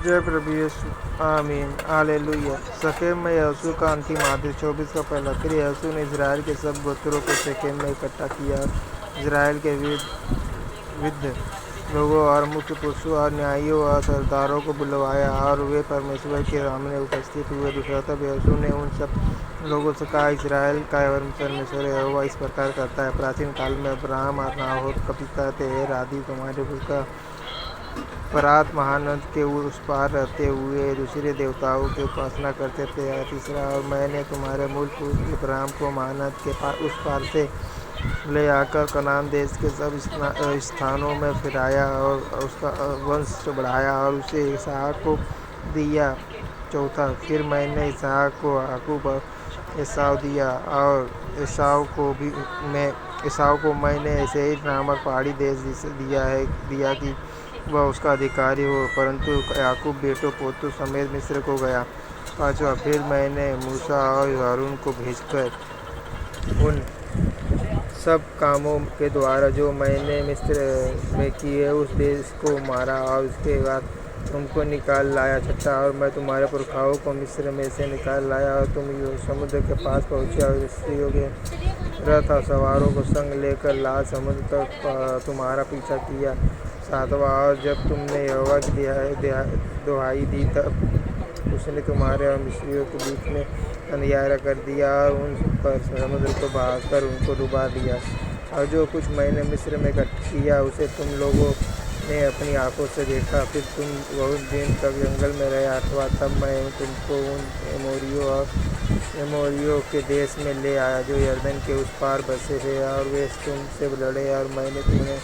जय प्रभु यीशु। आमीन hallelujah. Shechem में यहोशू का अंतिम आदेश 24 का पहला। फिर यहोशू ने इजराइल के सब गोत्रों को शकेम में इकट्ठा किया। इजराइल के वृद्ध लोगों और मुख्य पुरुषों और न्यायियों और सरदारों को बुलवाया और वे परमेश्वर के सामने उपस्थित हुए। दूसरा तब यहोशू ने उन सब लोगों से कहा, इजराइल का परमेश्वर यहोवा इस प्रकार करता है, प्राचीन काल में अब्राहम और नाहोर का पिता तेर आदि तुम्हारे पुरखा फरात महानद के उस पार रहते हुए दूसरे देवताओं की उपासना करते थे। और तीसरा, और मैंने तुम्हारे मूल पुरुष अब्राहम को महानद के उस पार से ले आकर कनान देश के सब स्थानों में फिराया और उसका वंश बढ़ाया और उसे इसहाक को दिया। चौथा, फिर मैंने इसहाक को याकूब और एसाव दिया और एसाव को मैंने सेईर नामक पहाड़ी देश दिया कि वह उसका अधिकारी हो, परंतु याकूब बेटों पोतों समेत मिस्र को गया। पाँचवा, फिर मैंने मूसा और हारून को भेजकर उन सब कामों के द्वारा जो मैंने मिस्र में किए उस देश को मारा और उसके बाद तुमको निकाल लाया। छठा, और मैं तुम्हारे पुरखाओं को मिस्र में से निकाल लाया और तुम समुद्र के पास पहुँचे और मिस्रियों के रथ और सवारों को संग लेकर लाल समुद्र तक तुम्हारा पीछा किया। सातवां, और जब तुमने यहोवा की दुहाई दी तब उसने तुम्हारे और मिस्रियों के बीच में अंधियारा कर दिया और उन पर समुद्र को बहाकर उनको डुबा दिया। और जो कुछ मैंने मिस्र में किया उसे तुम लोगों ने अपनी आंखों से देखा। फिर तुम बहुत दिन तक जंगल में रहे। आठवां, तब मैं तुमको उन एमोरियों के देश में ले आया जो यरदन के उस पार बसे थे और वे तुमसे लड़े और मैंने तुम्हें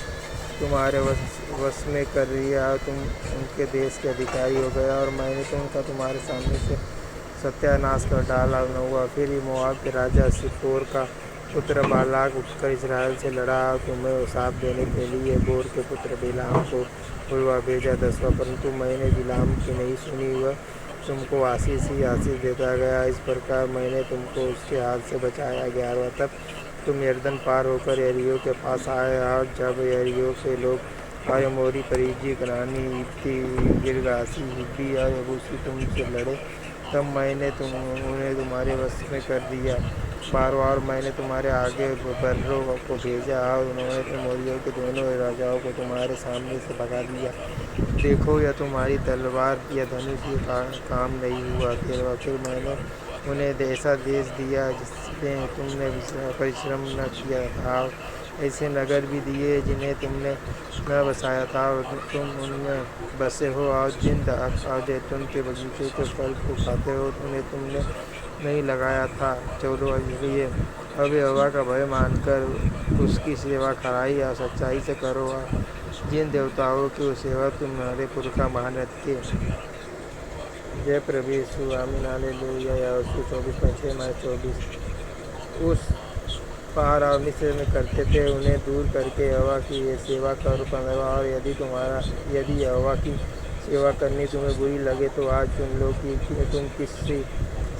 तुम्हारे वश में कर दिया और तुम उनके देश के अधिकारी हो गए और मैंने तुमका तुम्हारे सामने से सत्यानाश कर डाला। नौवां, फिर मोआब के राजा सिप्पोर का पुत्र बालाक उठकर इस्राएल से लड़ा और तुम्हें शाप देने के लिए बोर के पुत्र बिलाम को बुलवा भेजा। 10वां, परंतु मैंने बिलाम की नहीं सुनी, वह तुमको आशीष ही आशीष देता गया, इस प्रकार मैंने तुमको उसके हाथ से बचाया। 11वां, तब तुम यरदन पार होकर यरीहो के पास आए और जब यरीहो के लोग और एमोरी, परिज्जी, कनानी, हित्ती, गिर्गाशी, हिब्बी और यबूसी तुमसे लड़े तब मैंने उन्हें तुम्हारे वश में कर दिया। 12वां, और मैंने तुम्हारे आगे बर्रों को भेजा और उन्होंने एमोरियों के दोनों राजाओं को तुम्हारे सामने से भगा दिया। देखो, यह तुम्हारी तलवार या धनुष ये काम नहीं हुआ। 13वां, फिर मैंने उन्हें ऐसा देश दिया जिसमें तुमने परिश्रम न किया था, ऐसे नगर भी दिए जिन्हें तुमने न बसाया था और तुम उनमें बसे हो, और जिन द्राक्ष और जैतून के बगीचे के फल को खाते हो उन्हें तुमने नहीं लगाया था। 14वां, इसलिए अब यहोवा का भय मानकर उसकी सेवा खराई और सच्चाई से करो और जिन देवताओं की सेवा तुम्हारे पुरखा मानत के। जय प्रभु यीशु। आमीन हालेलुया। यहोशू 24:6-24। उस पार और मिस्र में करते थे उन्हें दूर करके यहोवा की ये सेवा करो। 15वां, और यदि यहोवा की सेवा करनी तुम्हें बुरी लगे तो आज चुन लो कि तुम किसकी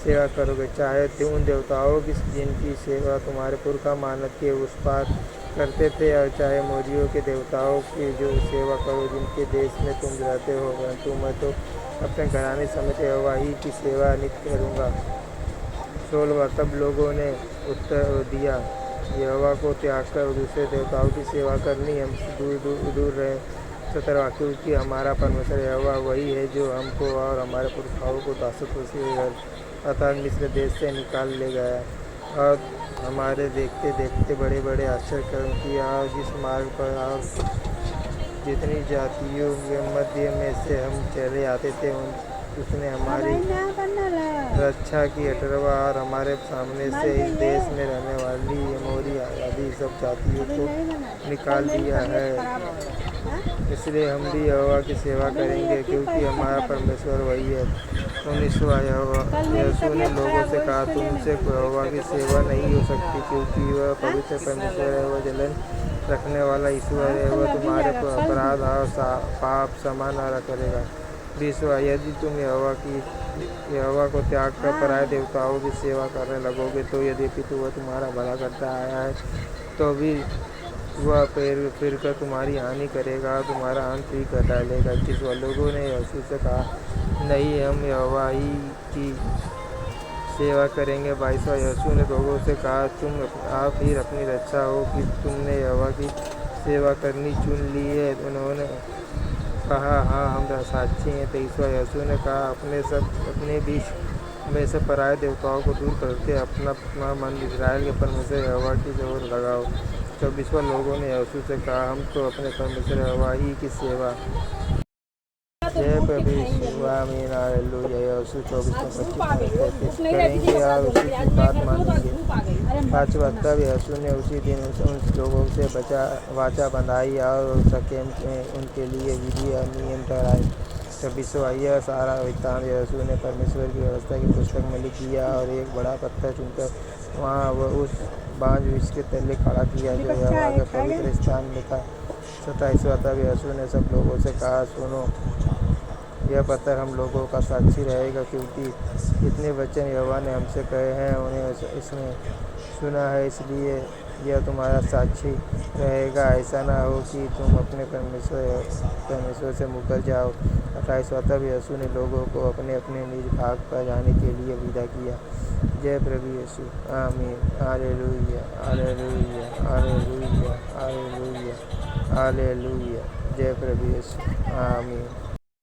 सेवा करोगे, चाहे उन देवताओं की जिनकी सेवा तुम्हारे पुरखा मानत के उस पार करते थे और चाहे मोरियों के देवताओं की जो सेवा करो जिनके देश में तुम रहते हो, परंतु मैं तो अपने घराने समेत यहोवा ही की सेवा नित्य करूँगा। 16वां, तब लोगों ने उत्तर दिया, यहोवा को त्याग कर दूसरे देवताओं की सेवा करनी हमसे दूर रहे। 17वां, क्योंकि हमारा परमेश्वर यहोवा वही है जो हमको और हमारे पुरखाओं को दासत्व से अर्थात मिस्र देश से निकाल ले गया और हमारे देखते देखते बड़े बड़े आश्चर्य कर्म किया और जिस मार्ग पर और जितनी जातियों के मध्य में से हम चले आते थे उसने हमारी रक्षा की। 18वां, और हमारे सामने से इस देश में रहने वाली एमोरी आदि सब जातियों को निकाल दिया है, इसलिए हम भी यहोवा की सेवा करेंगे क्योंकि हमारा परमेश्वर वही है। 19वां, यहोशू ने लोगों से कहा, तुमसे यहोवा की सेवा नहीं हो सकती क्योंकि वह पवित्र परमेश्वर है, वह जलन रखने वाला ईश्वर है, वह तुम्हारे अपराध और पाप क्षमा न करेगा। 20वां, यदि तुम यहोवा को त्याग कर पराये देवताओं की सेवा करने लगोगे तो यद्यपि वह तुम्हारा भला करता आया है तो भी वह फिर कर तुम्हारी हानि करेगा और तुम्हारा अंत ही कर डालेगा। 21 लोगों ने यहोशू से कहा, नहीं, हम यहोवा ही की सेवा करेंगे। 22 यहोशू ने लोगों से कहा, तुम आप ही अपनी रक्षा हो कि तुमने यहोवा की सेवा करनी चुन ली है। उन्होंने कहा, हाँ, हम साक्षी हैं। 23 यहोशू ने कहा, अपने बीच में से पराये देवताओं को दूर करके अपना मन इस्राएल के परमेश्वर यहोवा की ओर लगाओ। 24 लोगों ने यहोशू से कहा, हम तो अपने परमेश्वर यहोवा ही की सेवा जय प्रभु यीशु आमीन हालेलुया। यहोशू 24:25 करेंगे और उसी की बात मानेंगे। 5 यहोशू ने उसी दिन उन लोगों से वाचा बंधाई और शकेम में उनके लिए विधि और नियम ठहराए। 26 यह सारा वृत्तांत यहोशू ने परमेश्वर की व्यवस्था की पुस्तक में लिख दिया और एक बड़ा पत्थर चुनकर वहाँ वह उस बांझ वृक्ष के तले खड़ा किया जो यहोवा के पवित्र स्थान में था। 27 यहोशू ने सब लोगों से कहा, सुनो, यह पत्थर हम लोगों का साक्षी रहेगा, क्योंकि जितने वचन यहोवा ने हमसे कहे हैं उन्हें इसने सुना है, इसलिए यह तुम्हारा साक्षी रहेगा। ऐसा ना हो कि तुम अपने परमेश्वर से मुकर जाओ। 28 यहोशू ने लोगों को अपने अपने निज भाग पर जाने के लिए विदा किया। जय प्रभु यीशु आमीन hallelujah hallelujah hallelujah hallelujah hallelujah. जय प्रभु यीशु आमीन।